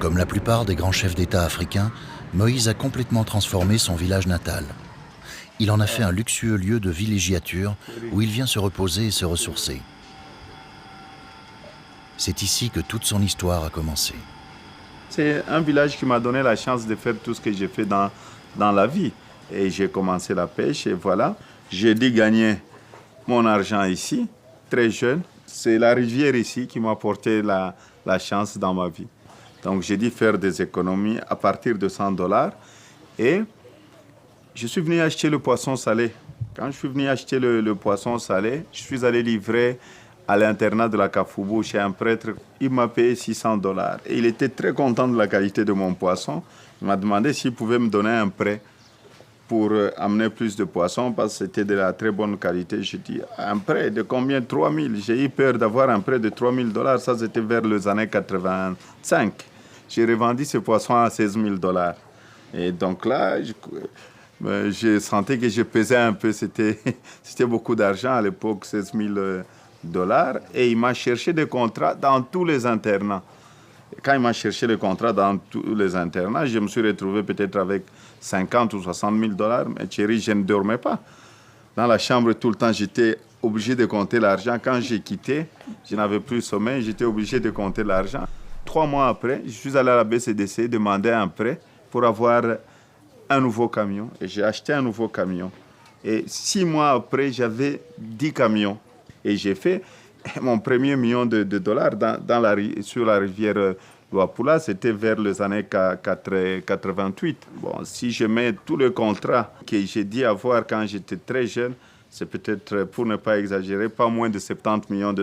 Comme la plupart des grands chefs d'État africains, Moïse a complètement transformé son village natal. Il en a fait un luxueux lieu de villégiature où il vient se reposer et se ressourcer. C'est ici que toute son histoire a commencé. C'est un village qui m'a donné la chance de faire tout ce que j'ai fait dans la vie. Et j'ai commencé la pêche et voilà. J'ai dû gagner mon argent ici, très jeune. C'est la rivière ici qui m'a apporté la chance dans ma vie. Donc j'ai dû faire des économies à partir de $100 et je suis venu acheter le poisson salé. Quand je suis venu acheter le poisson salé, je suis allé livrer à l'internat de la Kafoubou chez un prêtre. Il m'a payé $600 et il était très content de la qualité de mon poisson. Il m'a demandé s'il pouvait me donner un prêt pour amener plus de poissons parce que c'était de la très bonne qualité. J'ai dit, un prêt de combien? 3 000. J'ai eu peur d'avoir un prêt de $3 000. Ça, c'était vers les années 85. J'ai revendu ce poisson à $16 000. Et donc là, j'ai senti que je pesais un peu. C'était beaucoup d'argent à l'époque, $16 000. Et il m'a cherché des contrats dans tous les internats. Quand il m'a cherché des contrats dans tous les internats, je me suis retrouvé peut-être avec $50 000 ou $60 000. Mais chérie, je ne dormais pas. Dans la chambre, tout le temps, j'étais obligé de compter l'argent. Quand j'ai quitté, je n'avais plus sommeil, j'étais obligé de compter l'argent. 3 mois après, je suis allé à la BCDC demander un prêt pour avoir un nouveau camion. Et j'ai acheté un nouveau camion. Et 6 mois après, j'avais 10 camions. Et j'ai fait mon premier $1 million sur la rivière Luapula. C'était vers les années 88. Bon, si je mets tous les contrats que j'ai dû avoir quand j'étais très jeune, c'est peut-être, pour ne pas exagérer, pas moins de $70 millions.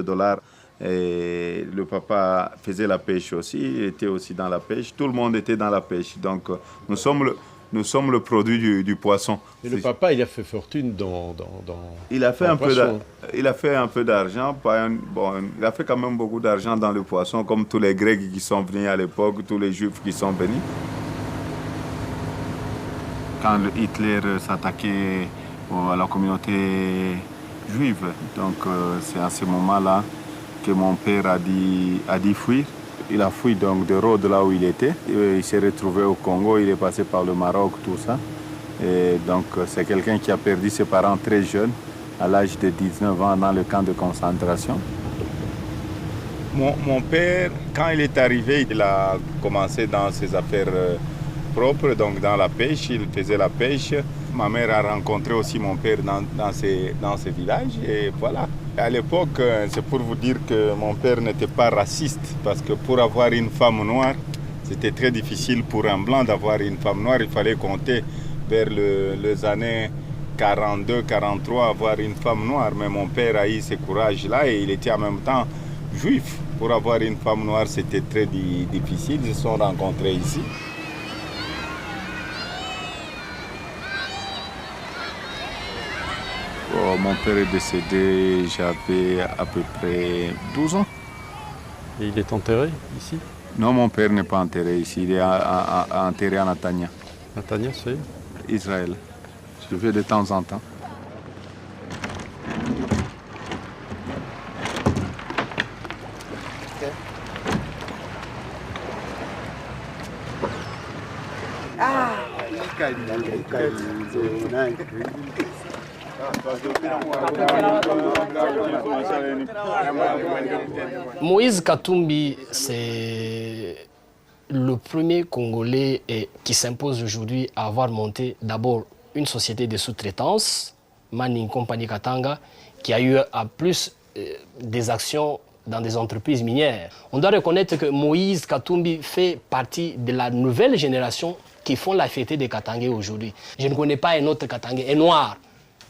Et le papa faisait la pêche aussi, il était aussi dans la pêche. Tout le monde était dans la pêche. Donc, nous sommes le produit du poisson. Et le papa, il a fait fortune dans il a fait dans un le peu poisson. Il a fait un peu d'argent. Il a fait quand même beaucoup d'argent dans le poisson, comme tous les Grecs qui sont venus à l'époque, tous les Juifs qui sont venus. Quand Hitler s'attaquait à la communauté juive, donc c'est à ce moment-là que mon père a dit fuir. Il a fui donc de Rhodes, là où il était. Il s'est retrouvé au Congo, il est passé par le Maroc, tout ça. Et donc c'est quelqu'un qui a perdu ses parents très jeunes, à l'âge de 19 ans, dans le camp de concentration. Mon père, quand il est arrivé, il a commencé dans ses affaires propres, donc dans la pêche, il faisait la pêche. Ma mère a rencontré aussi mon père dans ces villages et voilà. À l'époque, c'est pour vous dire que mon père n'était pas raciste parce que pour avoir une femme noire, c'était très difficile pour un blanc d'avoir une femme noire. Il fallait compter vers les années 42, 43, avoir une femme noire. Mais mon père a eu ce courage-là et il était en même temps juif. Pour avoir une femme noire, c'était très difficile. Ils se sont rencontrés ici. Oh, mon père est décédé, j'avais à peu près 12 ans. Et il est enterré ici? Non, mon père n'est pas enterré ici, il est enterré à Netanya. Netanya, c'est Israël. Je vais de temps en temps. Moïse Katumbi, c'est le premier Congolais qui s'impose aujourd'hui à avoir monté d'abord une société de sous-traitance, Manning Company Katanga, qui a eu à plus des actions dans des entreprises minières. On doit reconnaître que Moïse Katumbi fait partie de la nouvelle génération qui font la fierté des Katangais aujourd'hui. Je ne connais pas un autre Katangais, un noir.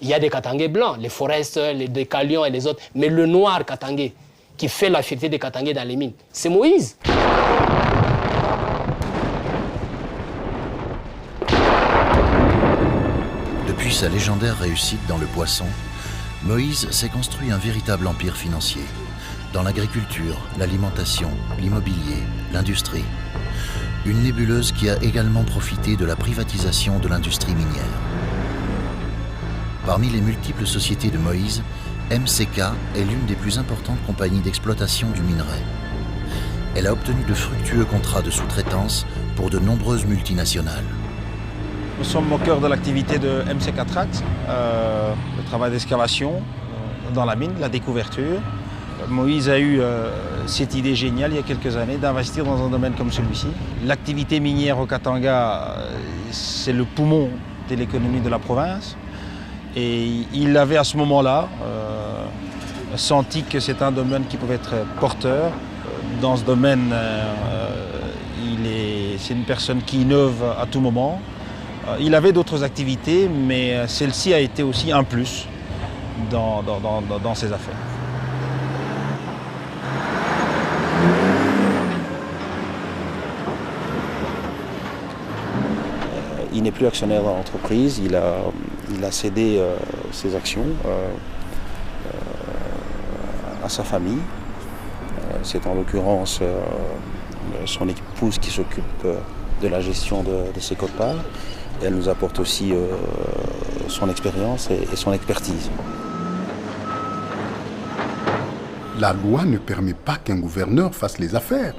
Il y a des Katangais blancs, les Forest, les Décalions et les autres. Mais le noir Katangais qui fait la fierté des Katangais dans les mines, c'est Moïse. Depuis sa légendaire réussite dans le poisson, Moïse s'est construit un véritable empire financier. Dans l'agriculture, l'alimentation, l'immobilier, l'industrie. Une nébuleuse qui a également profité de la privatisation de l'industrie minière. Parmi les multiples sociétés de Moïse, MCK est l'une des plus importantes compagnies d'exploitation du minerai. elle a obtenu de fructueux contrats de sous-traitance pour de nombreuses multinationales. Nous sommes au cœur de l'activité de MC Catract, le travail d'excavation dans la mine, la découverture. Moïse a eu cette idée géniale il y a quelques années d'investir dans un domaine comme celui-ci. L'activité minière au Katanga, c'est le poumon de l'économie de la province. Et il avait à ce moment-là senti que c'est un domaine qui pouvait être porteur. Dans ce domaine, c'est une personne qui innove à tout moment. Il avait d'autres activités, mais celle-ci a été aussi un plus dans ses affaires. Il n'est plus actionnaire dans l'entreprise, il a cédé ses actions à sa famille. C'est en l'occurrence son épouse qui s'occupe de la gestion de ses quotes-parts. Elle nous apporte aussi son expérience et son expertise. La loi ne permet pas qu'un gouverneur fasse les affaires.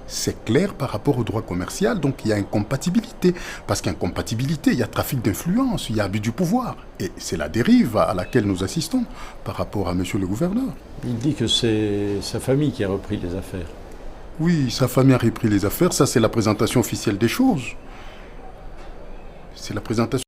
C'est clair par rapport au droit commercial, donc il y a incompatibilité. Parce qu'incompatibilité, il y a trafic d'influence, il y a abus du pouvoir. Et c'est la dérive à laquelle nous assistons par rapport à monsieur le gouverneur. Il dit que c'est sa famille qui a repris les affaires. Oui, sa famille a repris les affaires, ça c'est la présentation officielle des choses. C'est la présentation